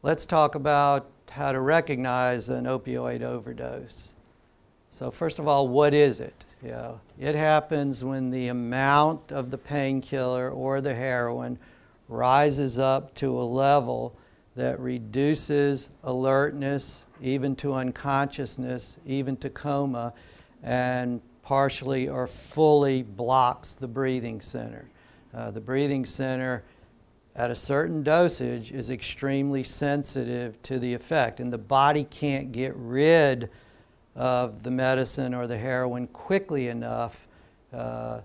let's talk about how to recognize an opioid overdose. So first of all, what is it? It happens when the amount of the painkiller or the heroin rises up to a level that reduces alertness, even to unconsciousness, even to coma, and partially or fully blocks the breathing center. The breathing center at a certain dosage is extremely sensitive to the effect, and the body can't get rid of the medicine or the heroin quickly enough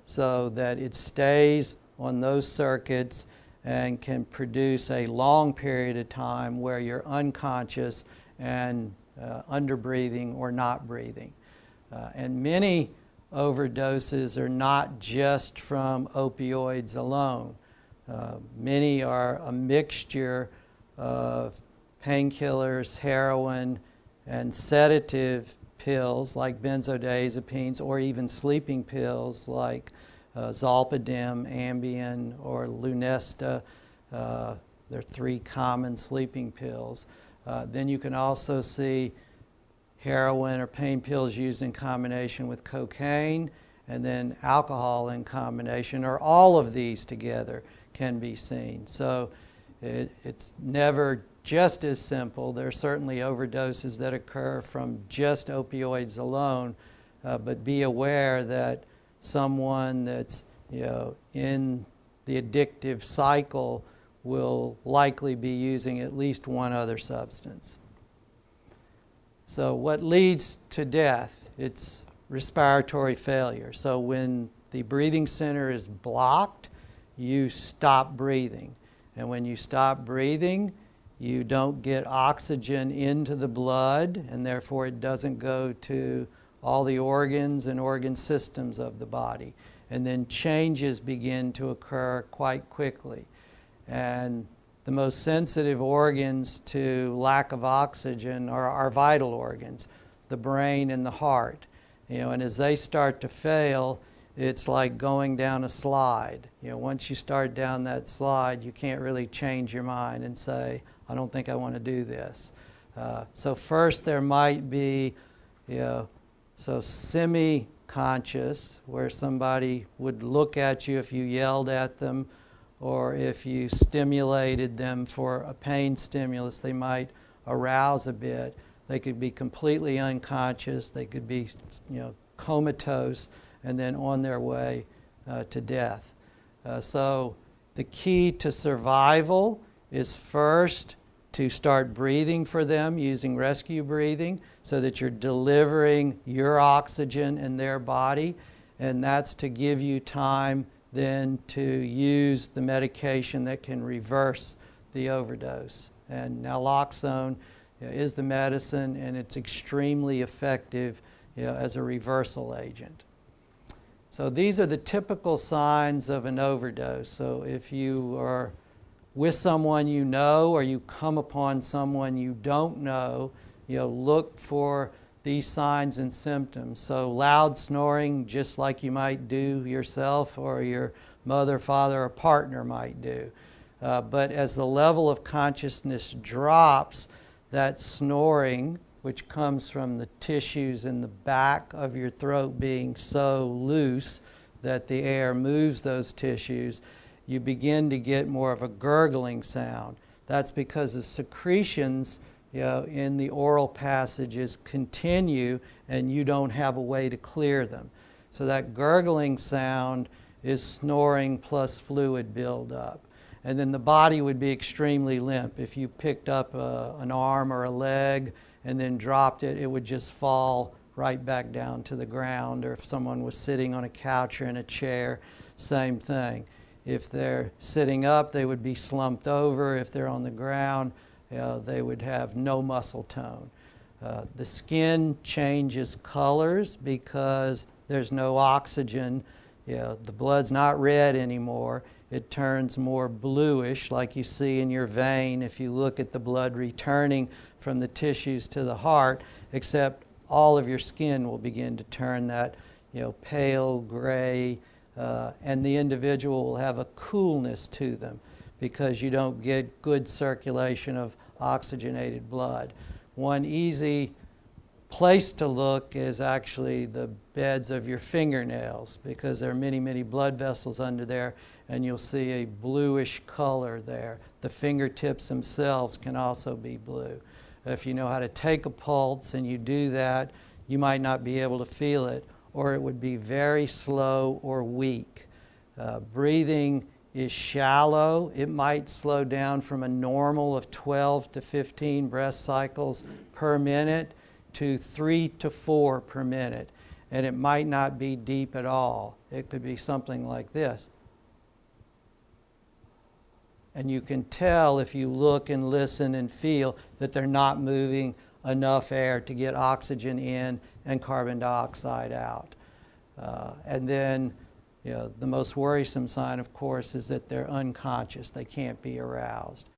so that it stays on those circuits and can produce a long period of time where you're unconscious and underbreathing or not breathing. And many overdoses are not just from opioids alone. Many are a mixture of painkillers, heroin, and sedative pills like benzodiazepines, or even sleeping pills like Zolpidem, Ambien, or Lunesta. They're three common sleeping pills. Then you can also see heroin or pain pills used in combination with cocaine, and then alcohol in combination, or all of these together can be seen. So it's never just as simple. There are certainly overdoses that occur from just opioids alone, but be aware that someone that's in the addictive cycle will likely be using at least one other substance. So what leads to death? It's respiratory failure. So when the breathing center is blocked, you stop breathing. And when you stop breathing, you don't get oxygen into the blood, and therefore it doesn't go to all the organs and organ systems of the body. And then changes begin to occur quite quickly. And the most sensitive organs to lack of oxygen are our vital organs, the brain and the heart. And as they start to fail, it's like going down a slide. Once you start down that slide, you can't really change your mind and say, I don't think I want to do this. So first there might be, so semi-conscious, where somebody would look at you if you yelled at them, or if you stimulated them for a pain stimulus, they might arouse a bit. They could be completely unconscious. They could be, comatose, and then on their way to death. So the key to survival is first to start breathing for them using rescue breathing so that you're delivering your oxygen in their body, and that's to give you time then to use the medication that can reverse the overdose. And naloxone is the medicine, and it's extremely effective as a reversal agent. So these are the typical signs of an overdose. So if you are with someone you know, or you come upon someone you don't know, look for these signs and symptoms. So loud snoring, just like you might do yourself, or your mother, father, or partner might do. But as the level of consciousness drops, that snoring, which comes from the tissues in the back of your throat being so loose that the air moves those tissues, you begin to get more of a gurgling sound. That's because the secretions in the oral passages continue, and you don't have a way to clear them. So that gurgling sound is snoring plus fluid buildup. And then the body would be extremely limp. If you picked up an arm or a leg and then dropped it, it would just fall right back down to the ground. Or if someone was sitting on a couch or in a chair, same thing. If they're sitting up, they would be slumped over. If they're on the ground, they would have no muscle tone. The skin changes colors because there's no oxygen. The blood's not red anymore. It turns more bluish, like you see in your vein if you look at the blood returning from the tissues to the heart, except all of your skin will begin to turn that pale gray, and the individual will have a coolness to them because you don't get good circulation of oxygenated blood. One easy place to look is actually the beds of your fingernails, because there are many, many blood vessels under there, and you'll see a bluish color there. The fingertips themselves can also be blue. If you know how to take a pulse and you do that, you might not be able to feel it, or it would be very slow or weak. Breathing is shallow. It might slow down from a normal of 12 to 15 breath cycles per minute to 3 to 4 per minute. And it might not be deep at all. It could be something like this. And you can tell if you look and listen and feel that they're not moving enough air to get oxygen in and carbon dioxide out. And then, the most worrisome sign, of course, is that they're unconscious. They can't be aroused.